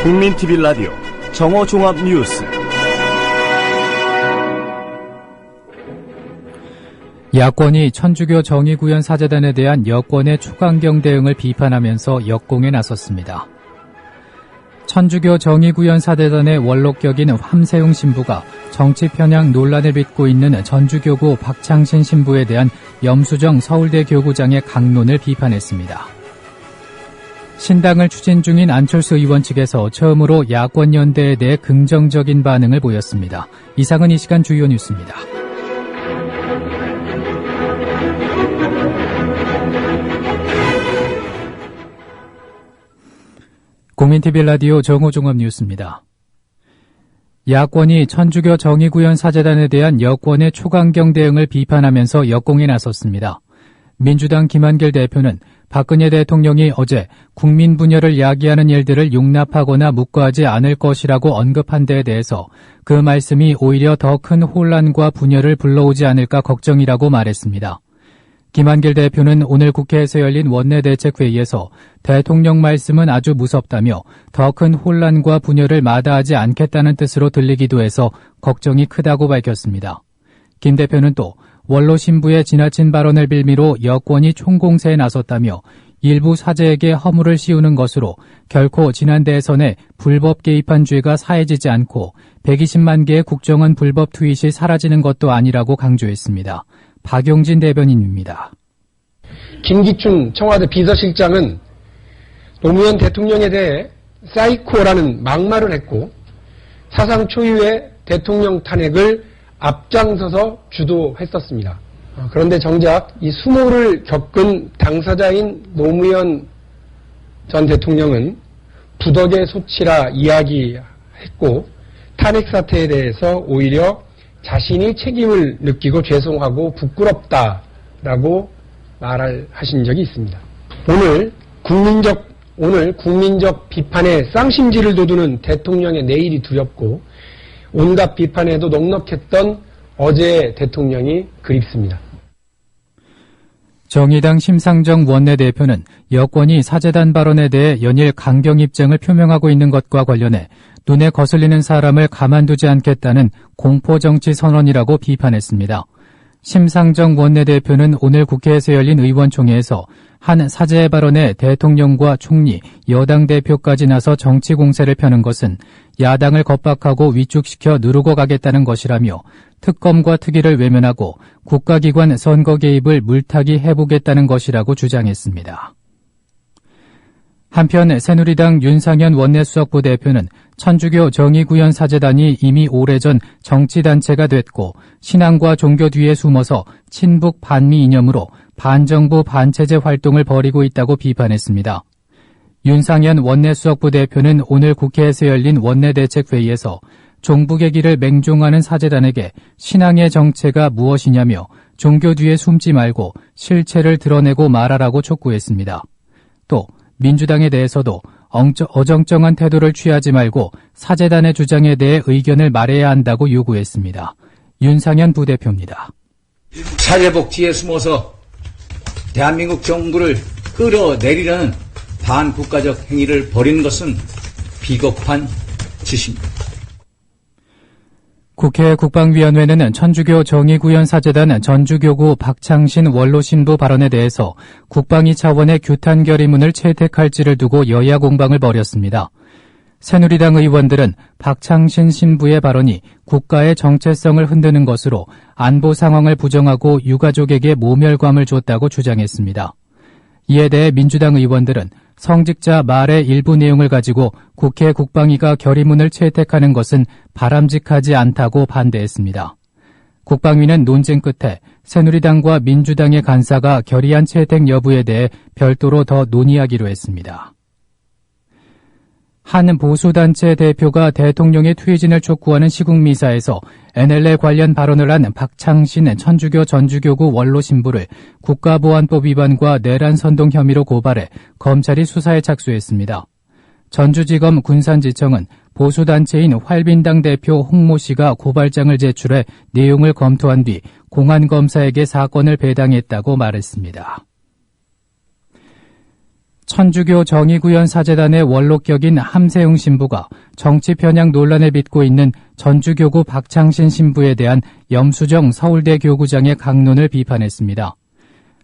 국민TV 라디오 정오종합뉴스. 야권이 천주교 정의구현 사제단에 대한 여권의 초강경 대응을 비판하면서 역공에 나섰습니다. 천주교 정의구현 사제단의 원록격인 함세웅 신부가 정치 편향 논란을 빚고 있는 전주교구 박창신 신부에 대한 염수정 서울대 교구장의 강론을 비판했습니다. 신당을 추진 중인 안철수 의원 측에서 처음으로 야권 연대에 대해 긍정적인 반응을 보였습니다. 이상은 이 시간 주요 뉴스입니다. 국민TV 라디오 정오종합 뉴스입니다. 야권이 천주교 정의구현 사제단에 대한 여권의 초강경 대응을 비판하면서 역공에 나섰습니다. 민주당 김한길 대표는 박근혜 대통령이 어제 국민 분열을 야기하는 일들을 용납하거나 묵과하지 않을 것이라고 언급한 데에 대해서 그 말씀이 오히려 더 큰 혼란과 분열을 불러오지 않을까 걱정이라고 말했습니다. 김한길 대표는 오늘 국회에서 열린 원내대책회의에서 대통령 말씀은 아주 무섭다며 더 큰 혼란과 분열을 마다하지 않겠다는 뜻으로 들리기도 해서 걱정이 크다고 밝혔습니다. 김 대표는 또 원로 신부의 지나친 발언을 빌미로 여권이 총공세에 나섰다며 일부 사제에게 허물을 씌우는 것으로 결코 지난 대선에 불법 개입한 죄가 사해지지 않고 120만 개의 국정원 불법 트윗이 사라지는 것도 아니라고 강조했습니다. 박용진 대변인입니다. 김기춘 청와대 비서실장은 노무현 대통령에 대해 사이코라는 막말을 했고 사상 초유의 대통령 탄핵을 앞장서서 주도했었습니다. 그런데 정작 이 수모를 겪은 당사자인 노무현 전 대통령은 부덕의 소치라 이야기했고 탄핵 사태에 대해서 오히려 자신이 책임을 느끼고 죄송하고 부끄럽다라고 말하신 적이 있습니다. 오늘 국민적 비판에 쌍심지를 돋우는 대통령의 내일이 두렵고 온갖 비판에도 넉넉했던 어제의 대통령이 그립습니다. 정의당 심상정 원내대표는 여권이 사제단 발언에 대해 연일 강경 입장을 표명하고 있는 것과 관련해 눈에 거슬리는 사람을 가만두지 않겠다는 공포정치 선언이라고 비판했습니다. 심상정 원내대표는 오늘 국회에서 열린 의원총회에서 한 사제의 발언에 대통령과 총리, 여당 대표까지 나서 정치 공세를 펴는 것은 야당을 겁박하고 위축시켜 누르고 가겠다는 것이라며 특검과 특위를 외면하고 국가기관 선거 개입을 물타기 해보겠다는 것이라고 주장했습니다. 한편 새누리당 윤상현 원내수석부 대표는 천주교 정의구현 사제단이 이미 오래전 정치단체가 됐고 신앙과 종교 뒤에 숨어서 친북 반미 이념으로 반정부 반체제 활동을 벌이고 있다고 비판했습니다. 윤상현 원내수석부 대표는 오늘 국회에서 열린 원내대책회의에서 종북의 길을 맹종하는 사제단에게 신앙의 정체가 무엇이냐며 종교 뒤에 숨지 말고 실체를 드러내고 말하라고 촉구했습니다. 또 민주당에 대해서도 어정쩡한 태도를 취하지 말고 사제단의 주장에 대해 의견을 말해야 한다고 요구했습니다. 윤상현 부대표입니다. 사제복 뒤에 숨어서 대한민국 정부를 끌어내리려는 반국가적 행위를 벌이는 것은 비겁한 짓입니다. 국회 국방위원회는 천주교 정의구현 사제단 전주교구 박창신 원로 신부 발언에 대해서 국방위 차원의 규탄 결의문을 채택할지를 두고 여야 공방을 벌였습니다. 새누리당 의원들은 박창신 신부의 발언이 국가의 정체성을 흔드는 것으로 안보 상황을 부정하고 유가족에게 모멸감을 줬다고 주장했습니다. 이에 대해 민주당 의원들은 성직자 말의 일부 내용을 가지고 국회 국방위가 결의문을 채택하는 것은 바람직하지 않다고 반대했습니다. 국방위는 논쟁 끝에 새누리당과 민주당의 간사가 결의안 채택 여부에 대해 별도로 더 논의하기로 했습니다. 한 보수단체 대표가 대통령의 퇴진을 촉구하는 시국미사에서 NLL 관련 발언을 한 박창신 천주교 전주교구 원로 신부를 국가보안법 위반과 내란 선동 혐의로 고발해 검찰이 수사에 착수했습니다. 전주지검 군산지청은 보수단체인 활빈당 대표 홍모 씨가 고발장을 제출해 내용을 검토한 뒤 공안검사에게 사건을 배당했다고 말했습니다. 천주교 정의구현 사제단의 원록격인 함세웅 신부가 정치 편향 논란에 빚고 있는 전주교구 박창신 신부에 대한 염수정 서울대 교구장의 강론을 비판했습니다.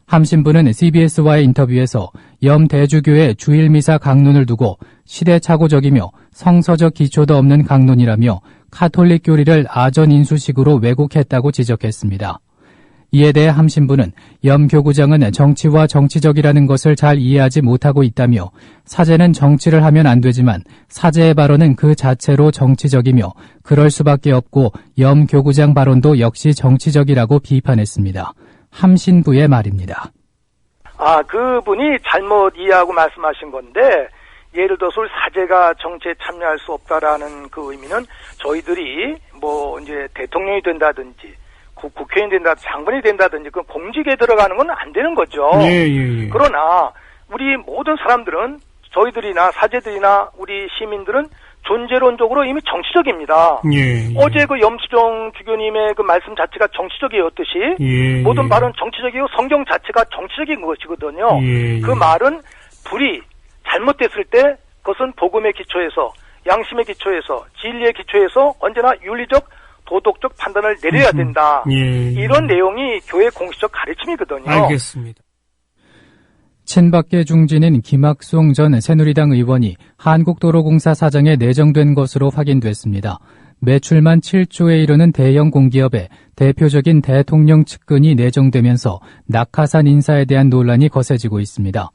함 신부는 CBS와의 인터뷰에서 염대주교의 주일미사 강론을 두고 시대착오적이며 성서적 기초도 없는 강론이라며 카톨릭 교리를 아전인수식으로 왜곡했다고 지적했습니다. 이에 대해 함 신부는 염 교구장은 정치와 정치적이라는 것을 잘 이해하지 못하고 있다며 사제는 정치를 하면 안 되지만 사제의 발언은 그 자체로 정치적이며 그럴 수밖에 없고 염 교구장 발언도 역시 정치적이라고 비판했습니다. 함 신부의 말입니다. 그분이 잘못 이해하고 말씀하신 건데 예를 들어서 사제가 정치에 참여할 수 없다라는 그 의미는 저희들이 이제 대통령이 된다든지 국회의원이 된다든지 장관이 된다든지 그 공직에 들어가는 건 안 되는 거죠. 예. 그러나 우리 모든 사람들은 저희들이나 사제들이나 우리 시민들은 존재론적으로 이미 정치적입니다. 예. 어제 그 염수정 주교님의 그 말씀 자체가 정치적이었듯이 모든 발언 정치적이고 성경 자체가 정치적인 것이거든요. 그 말은 불이 잘못됐을 때 그것은 복음의 기초에서 양심의 기초에서 진리의 기초에서 언제나 윤리적 도덕적 판단을 내려야 된다. 이런 내용이 교회 공식적 가르침이거든요. 알겠습니다. 친박계 중진인 김학송 전 새누리당 의원이 한국도로공사 사장에 내정된 것으로 확인됐습니다. 매출만 7조에 이르는 대형 공기업에 대표적인 대통령 측근이 내정되면서 낙하산 인사에 대한 논란이 거세지고 있습니다.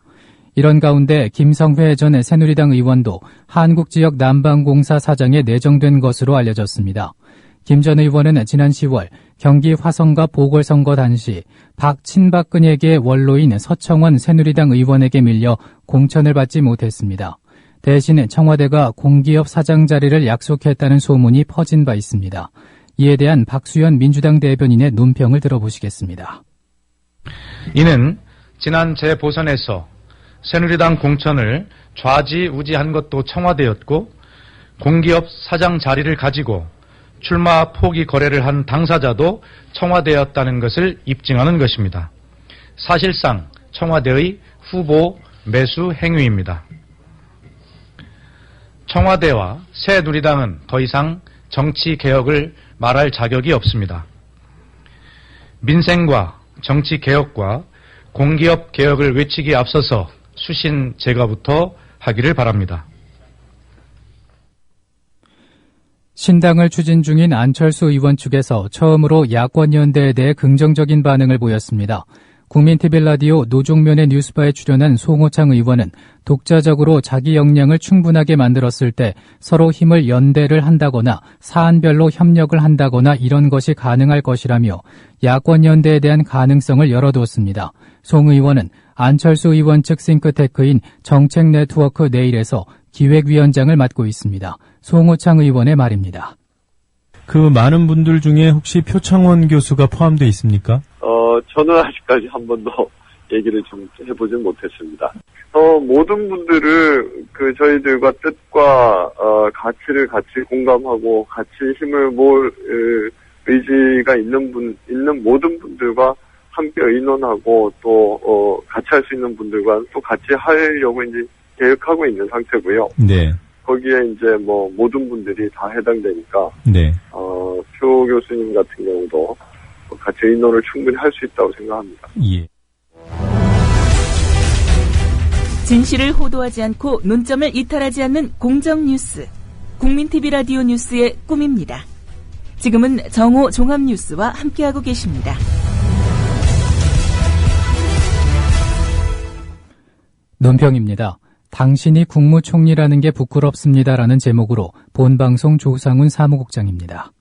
이런 가운데 김성회 전 새누리당 의원도 한국지역 난방공사 사장에 내정된 것으로 알려졌습니다. 김 전 의원은 지난 10월 경기 화성갑 보궐선거 당시 박친박근혜계의 원로인 서청원 새누리당 의원에게 밀려 공천을 받지 못했습니다. 대신 청와대가 공기업 사장 자리를 약속했다는 소문이 퍼진 바 있습니다. 이에 대한 박수현 민주당 대변인의 논평을 들어보시겠습니다. 이는 지난 재보선에서 새누리당 공천을 좌지우지한 것도 청와대였고 공기업 사장 자리를 가지고 출마 포기 거래를 한 당사자도 청와대였다는 것을 입증하는 것입니다. 사실상 청와대의 후보 매수 행위입니다. 청와대와 새누리당은 더 이상 정치개혁을 말할 자격이 없습니다. 민생과 정치개혁과 공기업 개혁을 외치기에 앞서서 수신 제거부터 하기를 바랍니다. 신당을 추진 중인 안철수 의원 측에서 처음으로 야권연대에 대해 긍정적인 반응을 보였습니다. 국민TV 라디오 노종면의 뉴스바에 출연한 송호창 의원은 독자적으로 자기 역량을 충분하게 만들었을 때 서로 힘을 연대를 한다거나 사안별로 협력을 한다거나 이런 것이 가능할 것이라며 야권연대에 대한 가능성을 열어두었습니다. 송 의원은 안철수 의원 측 싱크테크인 정책네트워크 내일에서 기획위원장을 맡고 있습니다. 송호창 의원의 말입니다. 그 많은 분들 중에 혹시 표창원 교수가 포함되어 있습니까? 저는 아직까지 한 번도 얘기를 좀 해보진 못했습니다. 모든 분들을 저희들과 뜻과 가치를 같이 공감하고 같이 힘을 모을 의지가 있는 모든 분들과 함께 의논하고 또 같이 할 수 있는 분들과 또 같이 하려고 이제 계획하고 있는 상태고요. 네. 거기에 이제 모든 분들이 다 해당되니까. 네. 표 교수님 같은 경우도 같이 의논을 충분히 할 수 있다고 생각합니다. 예. 진실을 호도하지 않고 논점을 이탈하지 않는 공정 뉴스. 국민TV 라디오 뉴스의 꿈입니다. 지금은 정오 종합뉴스와 함께하고 계십니다. 논평입니다. 당신이 국무총리라는 게 부끄럽습니다라는 제목으로 본방송 조상훈 사무국장입니다.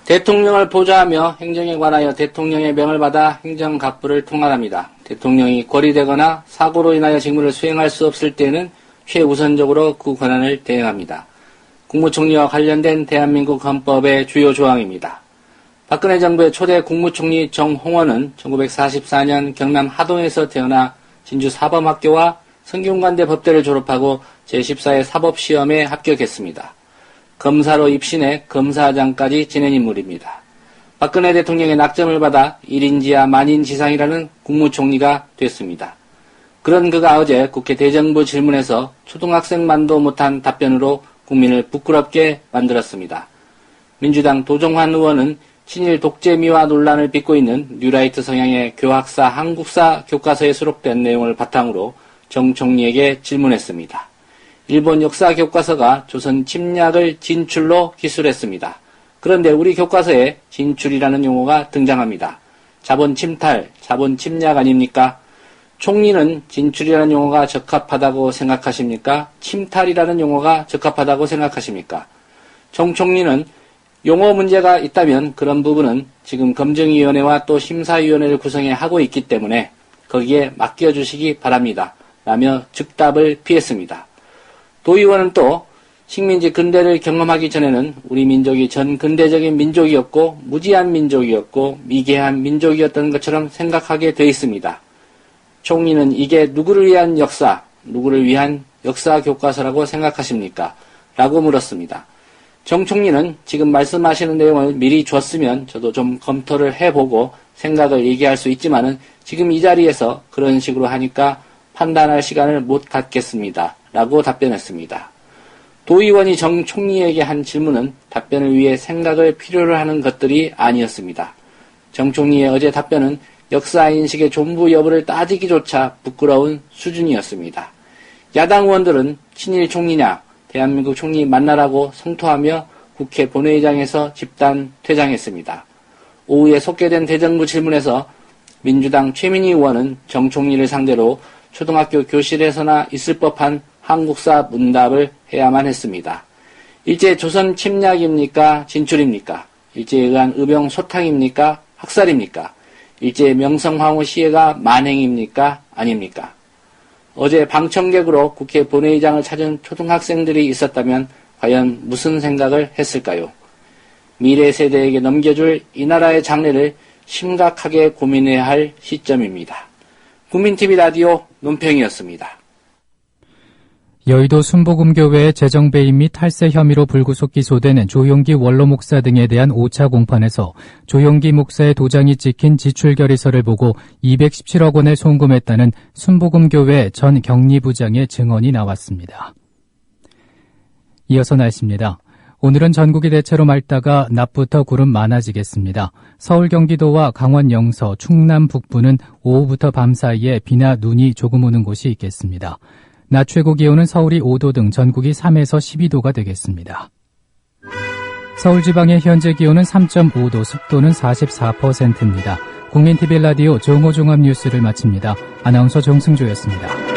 대통령을 보좌하며 행정에 관하여 대통령의 명을 받아 행정각부를 통할합니다. 대통령이 거리되거나 사고로 인하여 직무를 수행할 수 없을 때는 최우선적으로 그 권한을 대행합니다. 국무총리와 관련된 대한민국 헌법의 주요 조항입니다. 박근혜 정부의 초대 국무총리 정홍원은 1944년 경남 하동에서 태어나 진주 사범학교와 성균관대 법대를 졸업하고 제14회 사법시험에 합격했습니다. 검사로 입신해 검사장까지 지낸 인물입니다. 박근혜 대통령의 낙점을 받아 1인지하 만인지상이라는 국무총리가 됐습니다. 그런 그가 어제 국회 대정부 질문에서 초등학생만도 못한 답변으로 국민을 부끄럽게 만들었습니다. 민주당 도종환 의원은 친일 독재미화 논란을 빚고 있는 뉴라이트 성향의 교학사 한국사 교과서에 수록된 내용을 바탕으로 정 총리에게 질문했습니다. 일본 역사 교과서가 조선 침략을 진출로 기술했습니다. 그런데 우리 교과서에 진출이라는 용어가 등장합니다. 자본 침탈, 자본 침략 아닙니까? 총리는 진출이라는 용어가 적합하다고 생각하십니까? 침탈이라는 용어가 적합하다고 생각하십니까? 정 총리는 용어 문제가 있다면 그런 부분은 지금 검증위원회와 또 심사위원회를 구성해 하고 있기 때문에 거기에 맡겨주시기 바랍니다. 라며 즉답을 피했습니다. 도 의원은 또 식민지 근대를 경험하기 전에는 우리 민족이 전 근대적인 민족이었고 무지한 민족이었고 미개한 민족이었던 것처럼 생각하게 돼 있습니다. 총리는 이게 누구를 위한 역사, 누구를 위한 역사 교과서라고 생각하십니까? 라고 물었습니다. 정 총리는 지금 말씀하시는 내용을 미리 줬으면 저도 좀 검토를 해보고 생각을 얘기할 수 있지만은 지금 이 자리에서 그런 식으로 하니까 판단할 시간을 못 갖겠습니다. 라고 답변했습니다. 도 의원이 정 총리에게 한 질문은 답변을 위해 생각을 필요로 하는 것들이 아니었습니다. 정 총리의 어제 답변은 역사인식의 존부 여부를 따지기조차 부끄러운 수준이었습니다. 야당 의원들은 친일 총리냐, 대한민국 총리 만나라고 성토하며 국회 본회의장에서 집단 퇴장했습니다. 오후에 속개된 대정부 질문에서 민주당 최민희 의원은 정 총리를 상대로 초등학교 교실에서나 있을 법한 한국사 문답을 해야만 했습니다. 일제 조선 침략입니까? 진출입니까? 일제에 의한 의병 소탕입니까? 학살입니까? 일제 명성황후 시해가 만행입니까? 아닙니까? 어제 방청객으로 국회 본회의장을 찾은 초등학생들이 있었다면 과연 무슨 생각을 했을까요? 미래 세대에게 넘겨줄 이 나라의 장래를 심각하게 고민해야 할 시점입니다. 국민TV 라디오 논평이었습니다. 여의도 순복음교회의 재정배임 및 탈세 혐의로 불구속 기소된 조용기 원로 목사 등에 대한 5차 공판에서 조용기 목사의 도장이 찍힌 지출결의서를 보고 217억 원을 송금했다는 순복음교회 전 격리부장의 증언이 나왔습니다. 이어서 날씨입니다. 오늘은 전국이 대체로 맑다가 낮부터 구름 많아지겠습니다. 서울, 경기도와 강원 영서, 충남 북부는 오후부터 밤 사이에 비나 눈이 조금 오는 곳이 있겠습니다. 낮 최고 기온은 서울이 5도 등 전국이 3에서 12도가 되겠습니다. 서울 지방의 현재 기온은 3.5도, 습도는 44%입니다. 국민TV 라디오 정오종합 뉴스를 마칩니다. 아나운서 정승조였습니다.